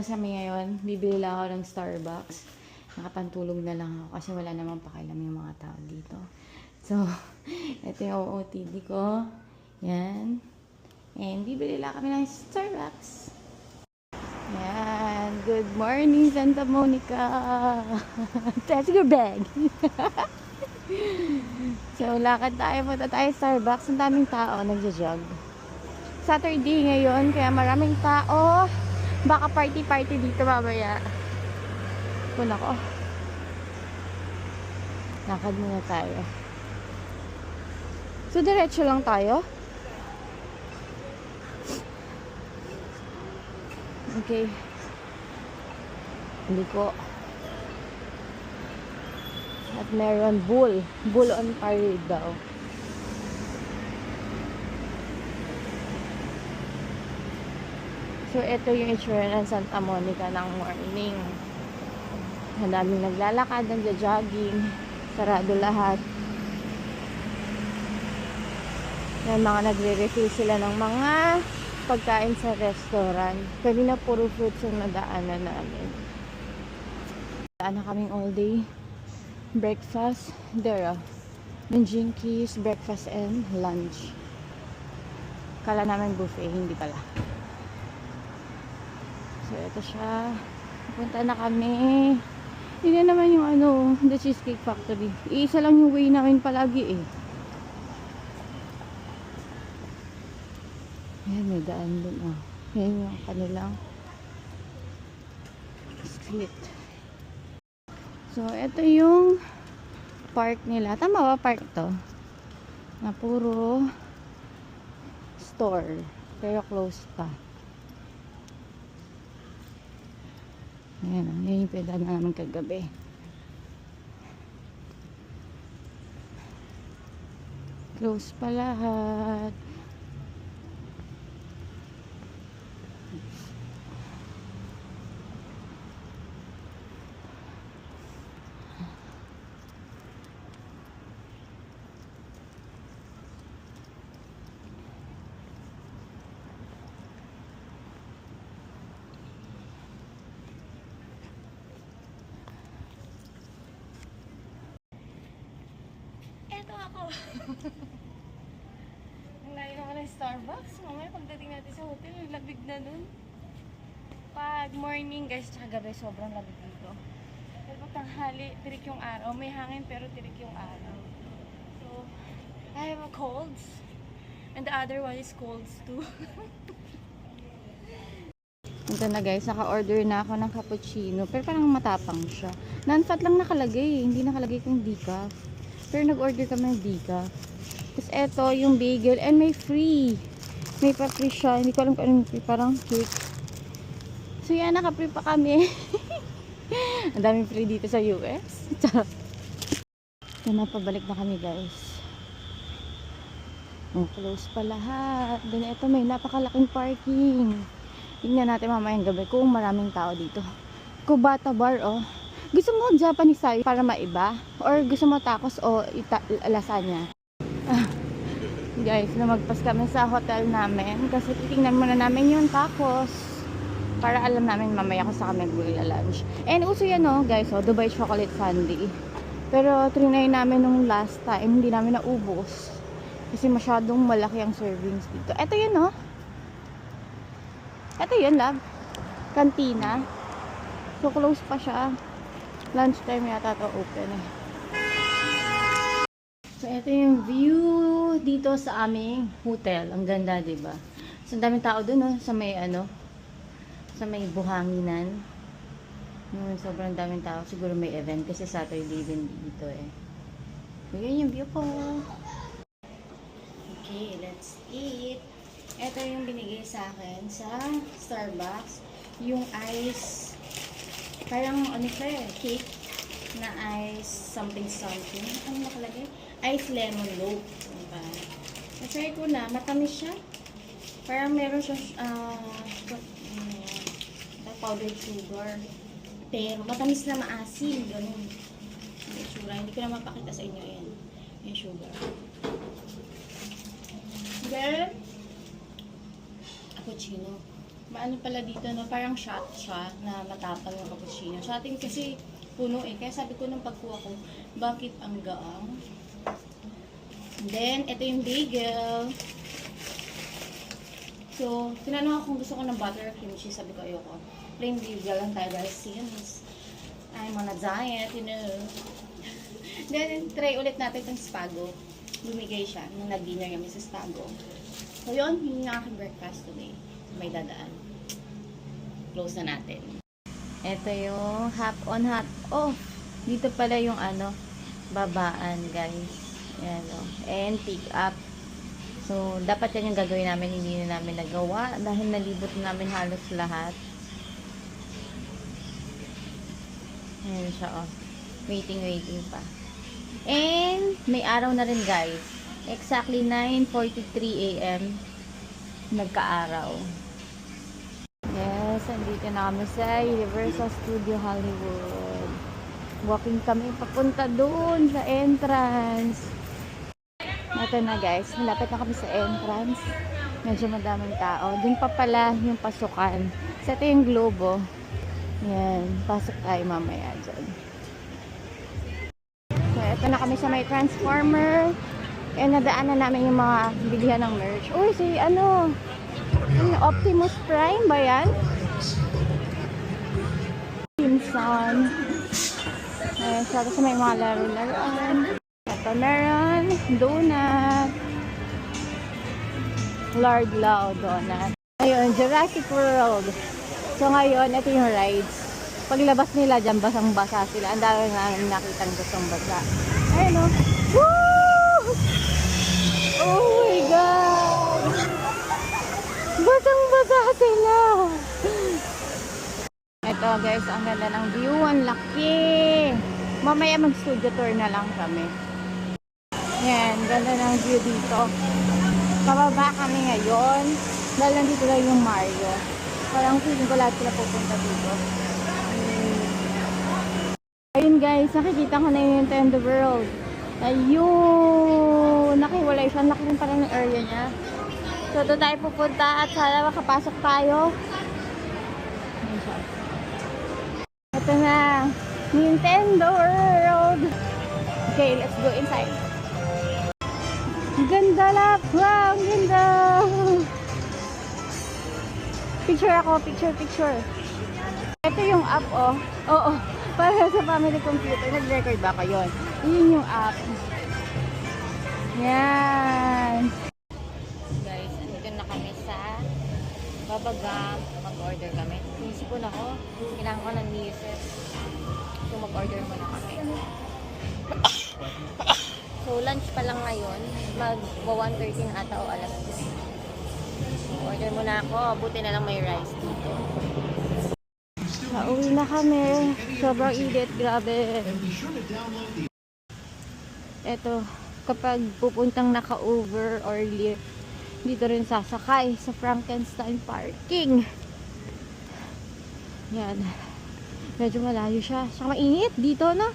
kami ngayon. Bibili lang ako ng Starbucks. Nakapantulog na lang ako kasi wala namang pakialam yung mga tao dito. So, ito yung OOTD ko. Yan. And bibili lang kami ng Starbucks. Yan. Good morning, Santa Monica. That's your bag. So, lakad tayo. Punta tayo Starbucks. Ang daming tao nagja-jog. Saturday ngayon, kaya maraming tao. Baka party-party dito mamaya. Kung ako. Lakad muna tayo. So, diretso lang tayo. Okay. Hindi ko. At meron bull. Bull on parade daw. So, ito yung itsura ng Santa Monica ng morning. Ang daming naglalakad, nagja-jogging. Sarado lahat. Yan, mga nagre-refill sila ng mga pagkain sa restaurant. Kanina puro fruits yung nadaanan namin. Daan na kaming all day. Breakfast. There, yung Jinkies, breakfast and lunch. Kala namin buffet, hindi pala. So, ito siya. Punta na kami. Yun na naman yung The Cheesecake Factory. Iisa lang yung way namin palagi eh. Ayan, may daan dun oh. Yan yung kanilang street. So, ito yung park nila. Tama ba park to? Na puro store. Pero close pa. Ayan, yan yung pwede na naman kagabi. Close pa lahat. Ang layo naman ng Starbucks. Mamaya pagdating natin sa hotel, labig na nun. Pag morning guys, tsaka gabi, sobrang labig dito. Pero pag tanghali, tirik yung araw. May hangin pero tirik yung araw. So, I have a colds. And the other one is colds too. Ito na guys, naka-order na ako ng cappuccino. Pero parang matapang siya. Non-fat lang nakalagay. Hindi nakalagay kung decaf. Pero nag-order kami ng decaf. Tapos eto yung bagel and may free. May pa-free siya. Hindi ko alam kung anong free. Parang cake. So yan, naka-free pa kami. Ang daming free dito sa US. So napabalik na kami guys. Oh, close pa lahat. Then eto may napakalaking parking. Tingnan natin mamayang gabi kung maraming tao dito. Kubata bar oh. Gusto mo Japanese tayo para maiba? Or gusto mo tacos o lasagna? Guys, lumagpas kami sa hotel namin kasi titingnan muna namin yung tacos para alam namin mamaya kung saan kami mag-lunch. And uso yan guys, Dubai Chocolate Sundae. Pero trinay namin nung last time, hindi namin naubos kasi masyadong malaki ang servings dito. Ito yun ito yun love, kantina. So close pa siya. Lunchtime yata ito open eh. So, ito yung view dito sa aming hotel. Ang ganda, diba? So, ang daming tao dun, sa may, sa may buhanginan. Sobrang daming tao. Siguro may event kasi Saturday din dito eh. So, yun yung view ko. Okay, let's eat. Ito yung binigay sa akin sa Starbucks. Yung ice, parang cake na ice something. Ano nakalagay? Ice lemon loaf. Diba? Na-try ko na. Matamis siya. Parang meron siya powdered sugar. Pero matamis na maasim. Ganun. Yung itsura. Hindi ko na mapakita sa inyo yan. Yung sugar. Then, cappuccino. Maano pala dito, no? Parang shot siya na matapang yung cappuccino. Sa atin kasi puno eh. Kaya sabi ko nung pagkuha ko, bakit ang gaang? Then, ito yung bagel. So, tinanong ako kung gusto ko ng butter or cream cheese. Sabi ko, ayoko. Plain bagel lang tayo dahil since I'm on a diet, you know. Then, try ulit natin itong spago. Bumigay siya nung nag-dinner kami sa spago. So, yun yung aking breakfast today. May dadaan. Close na natin. Ito yung half on, half off. Dito pala yung ano, babaan, guys. Ayan, oh. And pick up. So, dapat yan yung gagawin namin. Hindi na namin nagawa dahil nalibot na namin halos lahat. Ayan siya, oh. Waiting pa. And, may araw na rin, guys. Exactly 9:43 AM. Nagka-araw. Yes, andito na kami sa Universal Studio Hollywood. Walking kami papunta doon sa entrance. Ito na, guys. Malapit na kami sa entrance. Medyo madaming tao. Doon pa pala yung pasukan. So, ito yung globo. Yan. Pasok tayo mamaya dyan. So, ito na kami sa may transformer. And nadaan na namin yung mga bilihan ng merch. Uy, si ano? Optimus Prime ba yan? Simpson. Ayan, so sa may mga laro-laruan. Ito meron. Donut. Lord Lao Donut. Ayun, Jurassic World. So ngayon, ito yung rides. Paglabas nila dyan, basang-basa sila. Ang dami nga nakitang basang-basa. Ayun o. Woo! Oh my God! Basang-basa sila! Ito guys, ang ganda ng view. Ang laki! Mamaya mag-studio tour na lang kami. Yan, ganda ng view dito. Pababa kami ngayon. Dahil nandito lang yung Mario. Parang feeling ko lahat sila pupunta dito. Ayun guys, nakikita ko na yung Nintendo World. Ayun! Nakiwalay siya. Laki rin pala ng area niya. So, doon tayo pupunta at sana makapasok tayo. Ayun siya. Ito na. Nintendo World! Okay, let's go inside. Ganda lang! Wow! Ang ganda! Picture ako. Picture. Ito yung app, oh. Oo. Para sa family computer. Nag-record ba ko yun? Yun yung app. Yan. Guys, andito na kami sa Babagang. Mag-order kami. Inisipon ako. Kailangan ko ng nieces. So, mag-order muna kami. So, lunch pa lang ngayon. Mag-1:13 ata o alas 10. Order muna ako. Buti na lang may rice dito. Pauwi na kami. Sobrang init. Grabe. Eto, kapag pupuntang naka-over or lift, dito rin sasakay sa Frankenstein parking. Yan. Medyo malayo siya. Saka mainit dito, no?